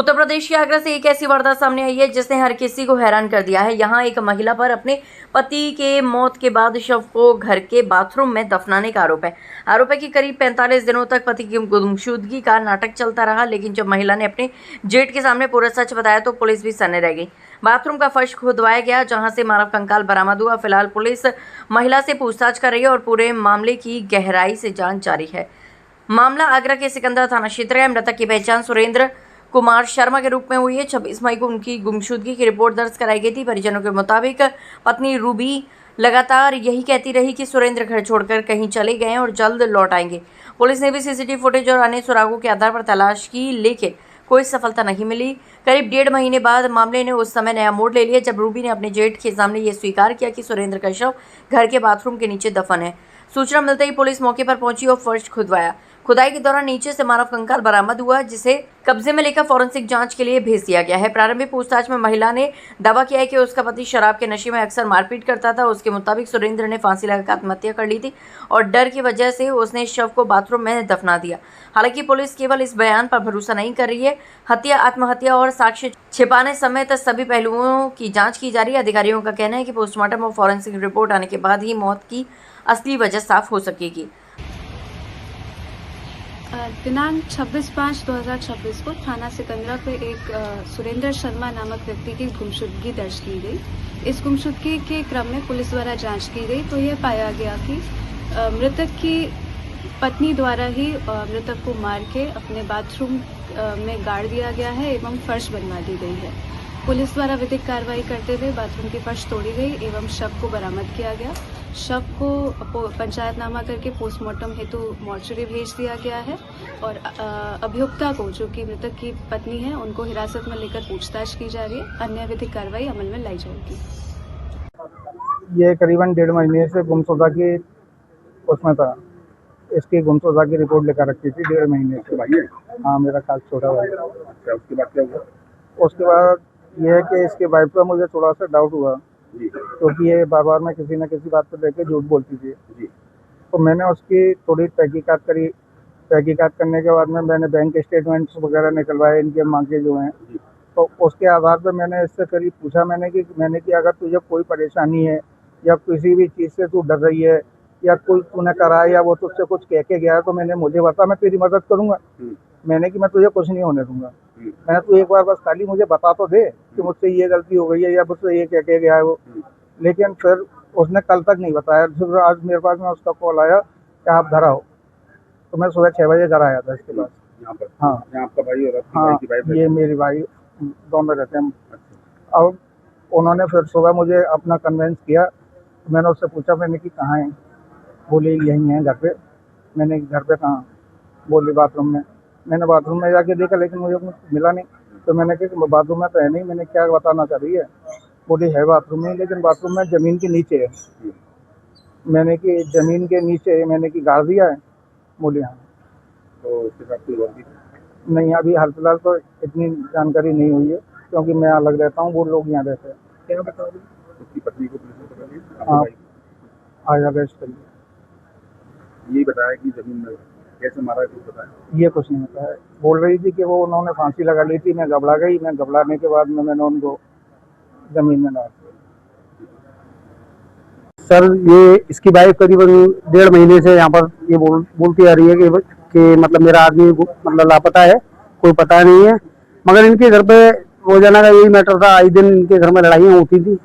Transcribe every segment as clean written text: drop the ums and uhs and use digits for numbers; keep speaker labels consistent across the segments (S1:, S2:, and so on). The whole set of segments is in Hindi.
S1: उत्तर प्रदेश के आगरा से एक ऐसी वारदात सामने आई है जिसने हर किसी को हैरान कर दिया है। यहाँ एक महिला पर अपने पति के मौत के बाद शव को घर के बाथरूम में दफनाने का आरोप है। आरोप है कि करीब 45 दिनों तक पति की गुमशुदगी का नाटक चलता रहा, लेकिन जब महिला ने अपने जेठ के सामने पूरा सच बताया तो पुलिस भी सन्न रह गई। बाथरूम का फर्श खुदवाया गया, जहाँ से मानव कंकाल बरामद हुआ। फिलहाल पुलिस महिला से पूछताछ कर रही है और पूरे मामले की गहराई से जाँच जारी है। मामला आगरा के सिकंदर थाना क्षेत्र है। मृतक की पहचान सुरेंद्र कुमार शर्मा के रूप में हुई है। 26 मई को उनकी गुमशुदगी की रिपोर्ट दर्ज कराई गई थी। परिजनों के मुताबिक पत्नी रूबी लगातार यही कहती रही कि सुरेंद्र घर छोड़कर कहीं चले गए हैं और जल्द लौट आएंगे। पुलिस ने भी सीसीटीवी फुटेज और अन्य सुरागों के आधार पर तलाश की, लेकिन कोई सफलता नहीं मिली। करीब 1.5 महीने बाद मामले ने उस समय नया मोड़ ले लिया जब रूबी ने अपने जेठ के सामने ये स्वीकार किया कि सुरेंद्र का शव घर के बाथरूम के नीचे दफन है। सूचना मिलते ही पुलिस मौके पर पहुंची और फर्श खुदवाया। खुदाई के दौरान नीचे से मानव कंकाल बरामद हुआ, जिसे कब्जे में लेकर फॉरेंसिक जांच के लिए भेज दिया गया है। प्रारंभिक पूछताछ में महिला ने दावा किया है कि उसका पति शराब के नशे में अक्सर मारपीट करता था। उसके मुताबिक सुरेंद्र ने फांसी लगाकर आत्महत्या कर ली थी और डर की वजह से उसने शव को बाथरूम में दफना दिया। हालांकि पुलिस केवल इस बयान पर भरोसा नहीं कर रही है। हत्या, आत्महत्या और साक्ष्य छिपाने समेत सभी पहलुओं की जाँच की जा रही है। अधिकारियों का कहना है कि पोस्टमार्टम और फॉरेंसिक रिपोर्ट आने के बाद ही मौत की असली वजह साफ हो सकेगी।
S2: दिनांक 26/5/2026 को थाना सिकंदरा पे एक सुरेंद्र शर्मा नामक व्यक्ति की गुमशुदगी दर्ज की गई। इस गुमशुदगी के क्रम में पुलिस द्वारा जांच की गई तो यह पाया गया कि मृतक की पत्नी द्वारा ही मृतक को मार के अपने बाथरूम में गाड़ दिया गया है एवं फर्श बनवा दी गई है। पुलिस द्वारा विधिक कार्रवाई करते हुए बाथरूम की फर्श तोड़ी गई एवं शव को बरामद किया गया। शव को पंचायतनामा करके पोस्टमार्टम हेतु मॉर्चरी भेज दिया गया है और अभियुक्ता को, जो कि मृतक की पत्नी है, उनको हिरासत में लेकर पूछताछ की जा रही है। अन्य विधिक कार्रवाई अमल में लाई जाएगी।
S3: ये करीबन 1.5 महीने से गुमशुदा की उसमें था। इसकी गुमशुदा की रिपोर्ट लेकर रखी थी 1.5 महीने से। भाई है? हाँ, मेरा खास छोटा भाई।
S4: अच्छा, उसके बाद क्या हुआ?
S3: उसके बाद ये है कि इसके वाइफ का मुझे थोड़ा सा डाउट हुआ, क्योंकि ये बार बार में किसी न किसी बात पर लेकर झूठ बोलती थी। तो मैंने उसकी थोड़ी तहकीकात करी। तहकीकात करने के बाद में मैंने बैंक स्टेटमेंट्स वगैरह निकलवाए, इनके मांगे जो हैं। तो उसके आधार पर मैंने इससे फिर पूछा मैंने कि अगर तुझे कोई परेशानी है या किसी भी चीज़ से तू डर रही है या कोई तूने करा है या वो तुझसे कुछ कह के गया है तो मैंने मुझे बता, मैं तेरी मदद करूँगा। मैंने कि मैं तुझे कुछ नहीं होने दूंगा। मैंने तू एक बार बस खाली मुझे बता तो दे कि मुझसे ये गलती हो गई है या मुझसे ये कह के गया है वो। लेकिन फिर उसने कल तक नहीं बताया। फिर आज मेरे पास में उसका कॉल आया कि आप घर आओ। तो मैं सुबह 6 बजे घर आया था इसके पास।
S4: यहाँ पर?
S3: हाँ,
S4: आपका भाई और आपकी
S3: हाँ,
S4: भाई की वाइफ?
S3: ये मेरी भाई दोनों रहते हैं। अब उन्होंने फिर सुबह मुझे अपना कन्वेंस किया। मैंने उससे पूछा, मैंने कि कहाँ है? बोले यहीं है घर पे। मैंने घर पे कहाँ? बोली बाथरूम में। मैंने बाथरूम में जाके देखा लेकिन मुझे कुछ मिला नहीं। तो मैंने कहा बाथरूम में तो है नहीं। मैंने क्या बताना चाह रही है? बोली है बाथरूम में, लेकिन बाथरूम में ज़मीन के नीचे है। मैंने कि ज़मीन के नीचे, मैंने कि गाड़ दिया है? बोली हाँ।
S4: तो उसके साथ कोई और भी?
S3: नहीं, अभी हाल फिलहाल तो इतनी जानकारी नहीं हुई है, क्योंकि मैं अलग रहता हूँ, वो लोग यहाँ रहते हैं।
S4: क्या बता रहे? उसकी पत्नी को पुलिस ने पकड़ लिया?
S3: हाँ, आज अरेस्ट कर लिया।
S4: यही बताया कि जमीन में कैसे मारा है, कुछ बताया?
S3: ये कुछ नहीं बताया। बोल रही थी कि वो उन्होंने फांसी लगा ली थी, मैं घबरा गई। मैं घबराने के बाद में मैंने उनको ज़मीन में डाल दिया।
S5: सर, ये इसकी वाइफ करीबन 1.5 महीने से यहाँ पर ये बोलती आ रही है कि मतलब मेरा आदमी मतलब लापता है, कोई पता नहीं है। मगर इनके घर पे रोजाना का यही मैटर था। आई दिन इनके घर में लड़ाइयाँ होती थी।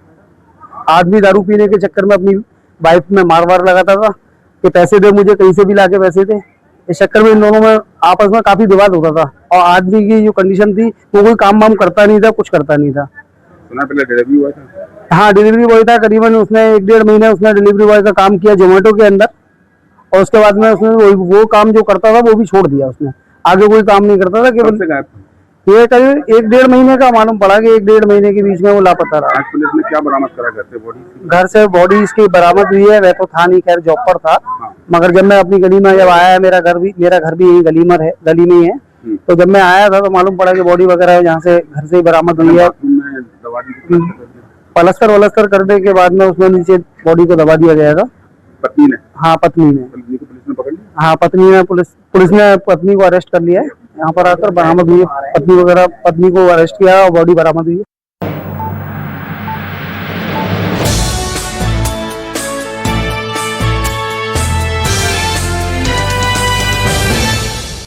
S5: आदमी दारू पीने के चक्कर में अपनी वाइफ में मार लगाता था कि पैसे दे मुझे, कहीं से भी लाके पैसे दे। इस चक्कर में इन दोनों में आपस में काफी विवाद होता था और आदमी की जो कंडीशन थी वो कोई काम वाम करता नहीं था, कुछ करता नहीं था।
S4: सुना पहले डिलीवरी हुआ था?
S5: हाँ, डिलीवरी बॉय था। करीबन उसने 1.5 महीने उसने डिलीवरी बॉय का काम किया जोमेटो के अंदर, और उसके बाद में उसने वो काम जो करता था वो भी छोड़ दिया। उसने आगे कोई काम नहीं करता था। केवल ये करीब 1.5 महीने का मालूम पड़ा कि 1.5 महीने के बीच में वो लापता रहा।
S4: आज पुलिस ने क्या बरामद करा घर से बॉडी?
S5: घर से बॉडी इसकी बरामद हुई है। वह तो था नहीं, खैर जॉब पर था। मगर जब मैं अपनी गली में जब आया, मेरा घर भी यही गली में ही है। तो जब मैं आया था तो मालूम पड़ा कि बॉडी वगैरह यहाँ से घर से ही बरामद हुई है। पलस्तर करने के बाद में उसमें नीचे बॉडी को दबा दिया गया था।
S4: पत्नी ने?
S5: हाँ, पत्नी ने।
S4: पुलिस ने पकड़ लिया?
S5: हाँ, पुलिस ने पत्नी को अरेस्ट कर लिया है यहाँ पर आकर बरामद हुई है। पत्नी को अरेस्ट किया और बॉडी बरामद हुई है।